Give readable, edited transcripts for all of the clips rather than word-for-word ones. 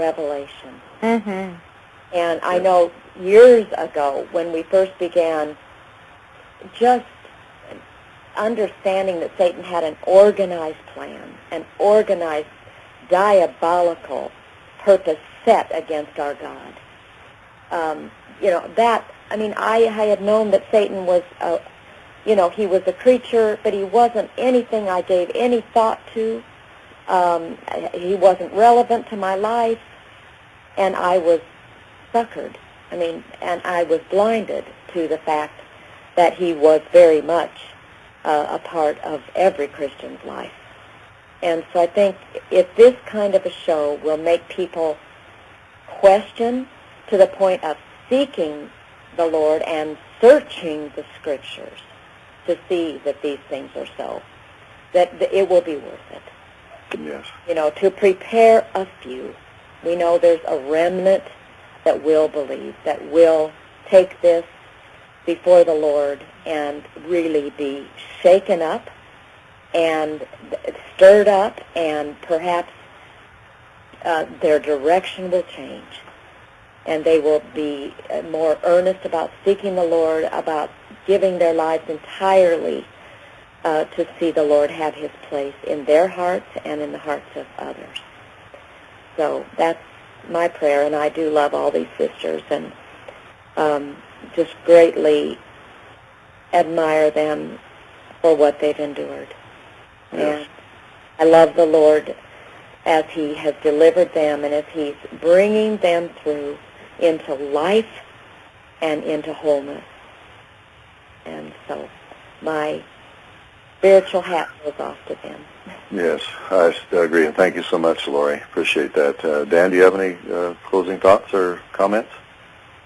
revelation. Mm-hmm. And I know years ago when we first began just understanding that Satan had an organized plan, an organized, diabolical purpose set against our God. I had known that Satan was, he was a creature, but he wasn't anything I gave any thought to. He wasn't relevant to my life, and I was suckered. And I was blinded to the fact that he was very much a part of every Christian's life. And so I think if this kind of a show will make people question to the point of seeking the Lord and searching the Scriptures to see that these things are so, that it will be worth it. Yes. To prepare a few. We know there's a remnant that will believe, that will take this before the Lord and really be shaken up and stirred up, and perhaps their direction will change. And they will be more earnest about seeking the Lord, about giving their lives entirely to see the Lord have his place in their hearts and in the hearts of others. So that's my prayer, and I do love all these sisters and just greatly admire them for what they've endured. Yes. And I love the Lord as he has delivered them and as he's bringing them through into life and into wholeness. And so my spiritual hat goes off to them. Yes, I agree, and thank you so much, Lori. Appreciate that. Dan, do you have any closing thoughts or comments?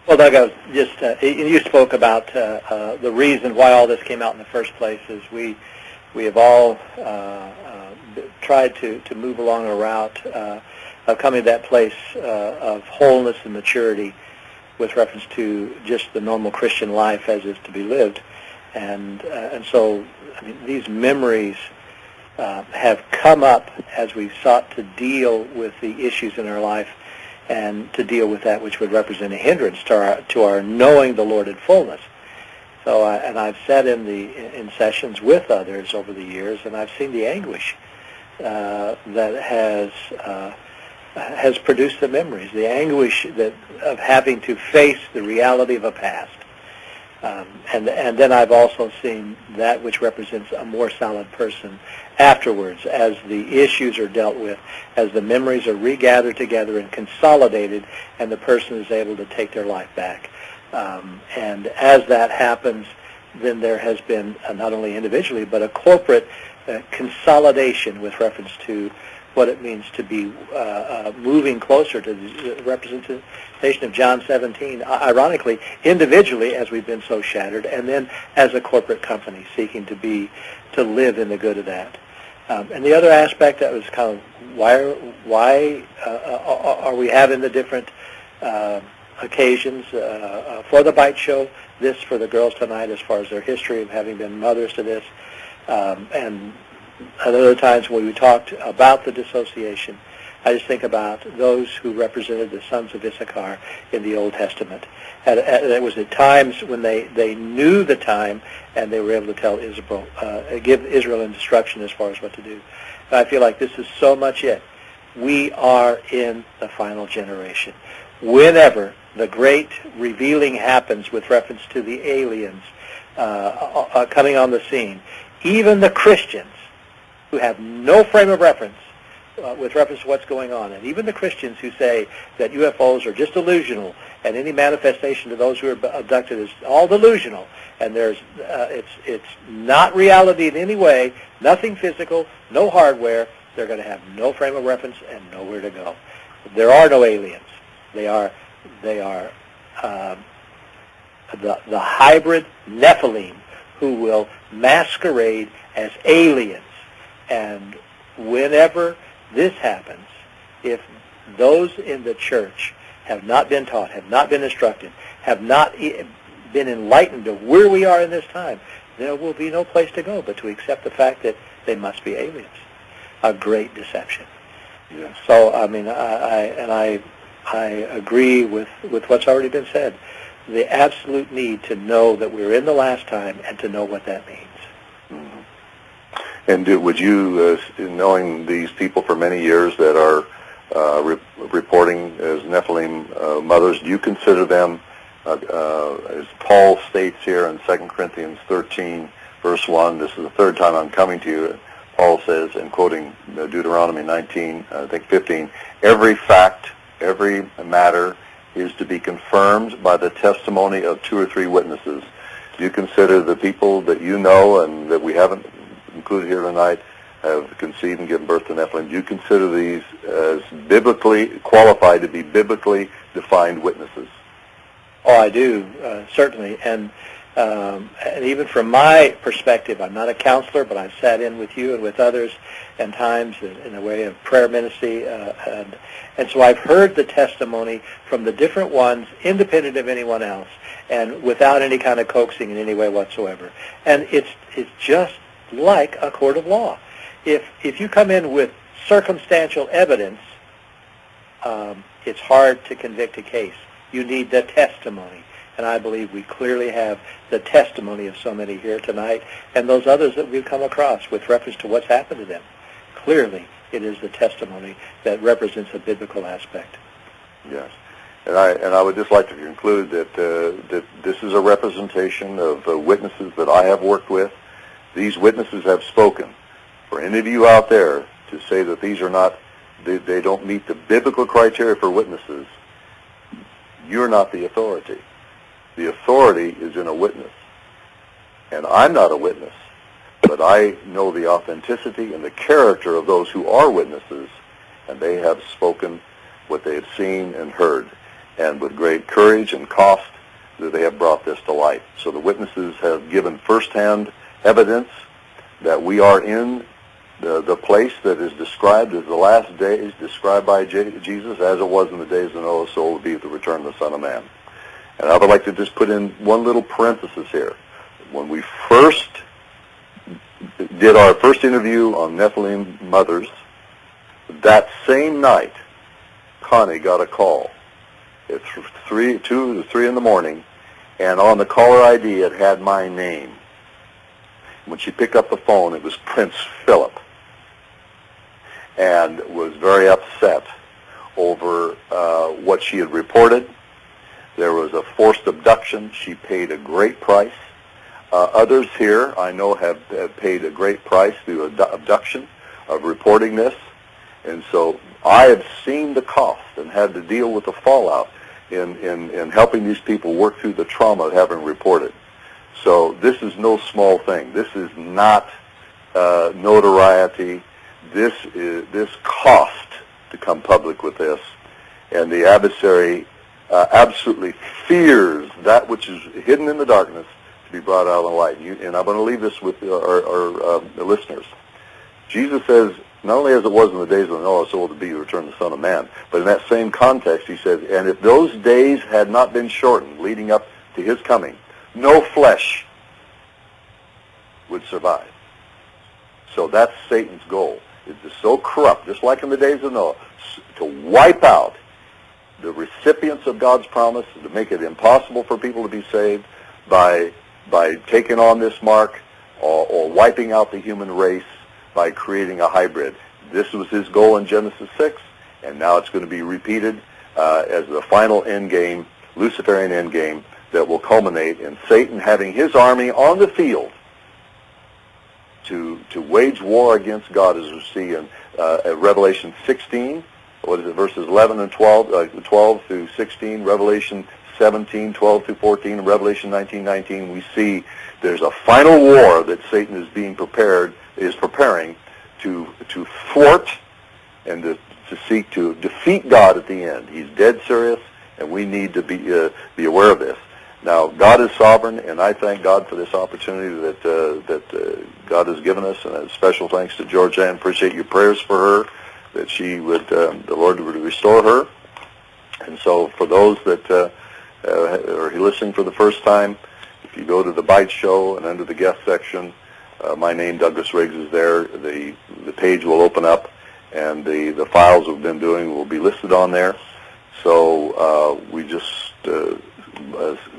Well, Doug, I was just you spoke about the reason why all this came out in the first place is we have all tried to move along a route of coming to that place of wholeness and maturity with reference to just the normal Christian life as is to be lived, and so these memories have come up as we've sought to deal with the issues in our life and to deal with that which would represent a hindrance to our knowing the Lord in fullness. So, and I've sat in sessions with others over the years, and I've seen the anguish that has produced the memories, the anguish of having to face the reality of a past. And then I've also seen that which represents a more solid person afterwards, as the issues are dealt with, as the memories are regathered together and consolidated, and the person is able to take their life back. And as that happens, then there has been not only individually but a corporate consolidation with reference to what it means to be moving closer to the representation of John 17, ironically, individually as we've been so shattered, and then as a corporate company seeking to live in the good of that. And the other aspect that was kind of why are we having the different occasions for the Bite Show, this for the girls tonight as far as their history of having been mothers to this, and at other times when we talked about the dissociation, I just think about those who represented the sons of Issachar in the Old Testament. And it was at times when they knew the time and they were able to tell Israel, give Israel instruction as far as what to do. And I feel like this is so much it. We are in the final generation. Whenever the great revealing happens with reference to the aliens coming on the scene, even the Christians who have no frame of reference with reference to what's going on, and even the Christians who say that UFOs are just delusional, and any manifestation to those who are abducted is all delusional, and it's not reality in any way, nothing physical, no hardware. They're going to have no frame of reference and nowhere to go. There are no aliens. They are the hybrid Nephilim who will masquerade as aliens. And whenever this happens, if those in the church have not been taught, have not been instructed, have not been enlightened of where we are in this time, there will be no place to go but to accept the fact that they must be aliens. A great deception. Yes. So, I mean, I agree with what's already been said. The absolute need to know that we're in the last time and to know what that means. Mm-hmm. And would you, knowing these people for many years that are reporting as Nephilim mothers, do you consider them, as Paul states here in 2 Corinthians 13, verse 1, this is the third time I'm coming to you, Paul says, and quoting Deuteronomy 19, I think 15, every fact, every matter is to be confirmed by the testimony of 2 or 3 witnesses. Do you consider the people that you know and that we haven't included here tonight have conceived and given birth to Nephilim, do you consider these as biblically qualified to be biblically defined witnesses? Oh, I do, certainly. And even from my perspective, I'm not a counselor, but I've sat in with you and with others and times in the way of prayer ministry. And so I've heard the testimony from the different ones, independent of anyone else, and without any kind of coaxing in any way whatsoever. And it's just like a court of law. If you come in with circumstantial evidence, it's hard to convict a case. You need the testimony. And I believe we clearly have the testimony of so many here tonight and those others that we've come across with reference to what's happened to them. Clearly, it is the testimony that represents a biblical aspect. Yes. And I would just like to conclude that this is a representation of witnesses that I have worked with. These witnesses have spoken. For any of you out there to say that these are not, they don't meet the biblical criteria for witnesses, you're not the authority. The authority is in a witness. And I'm not a witness, but I know the authenticity and the character of those who are witnesses, and they have spoken what they have seen and heard, and with great courage and cost that they have brought this to light. So the witnesses have given firsthand evidence that we are in the place that is described as the last days, described by Jesus, as it was in the days of Noah, so it will be at the return of the Son of Man. And I would like to just put in one little parenthesis here. When we first did our first interview on Nephilim mothers, that same night, Connie got a call at 2 to 3 in the morning, and on the caller ID it had my name. When she picked up the phone, it was Prince Philip, and was very upset over what she had reported. There was a forced abduction. She paid a great price. Others here, I know, have paid a great price through abduction of reporting this. And so I have seen the cost and had to deal with the fallout in helping these people work through the trauma of having reported. So this is no small thing. This is not notoriety. This cost to come public with this. And the adversary absolutely fears that which is hidden in the darkness to be brought out of the light. And I'm going to leave this with our listeners. Jesus says, not only as it was in the days of Noah, so will it be to return the Son of Man. But in that same context, he says, and if those days had not been shortened leading up to his coming, no flesh would survive. So that's Satan's goal. It's just so corrupt, just like in the days of Noah, to wipe out the recipients of God's promise, to make it impossible for people to be saved by taking on this mark or wiping out the human race by creating a hybrid. This was his goal in Genesis 6, and now it's going to be repeated as the final end game, Luciferian end game, that will culminate in Satan having his army on the field to wage war against God, as we see in Revelation 16, verses 11 and 12 through 16, Revelation 17, 12 through 14, and Revelation 19:19. We see there's a final war that Satan is preparing to thwart and to seek to defeat God at the end. He's dead serious, and we need to be aware of this. Now, God is sovereign, and I thank God for this opportunity that God has given us, and a special thanks to Georgia. Appreciate your prayers for her, that she would, the Lord would restore her. And so for those that are listening for the first time, if you go to the Bite Show and under the guest section, my name, Douglas Riggs, is there. The page will open up, and the files we've been doing will be listed on there. So we just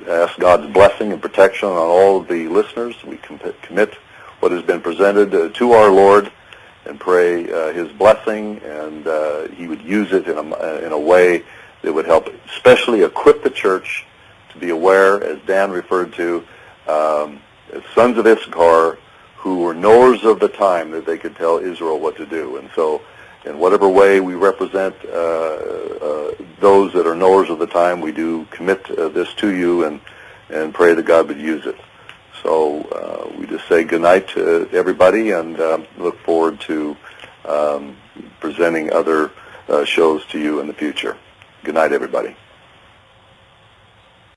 ask God's blessing and protection on all of the listeners. We commit what has been presented to our Lord and pray His blessing, and He would use it in a way that would help, especially equip the church to be aware, as Dan referred to, as sons of Issachar, who were knowers of the time, that they could tell Israel what to do. And so, in whatever way we represent those that are knowers of the time, we do commit this to you and pray that God would use it. So we just say good night to everybody, and look forward to presenting other shows to you in the future. Good night, everybody.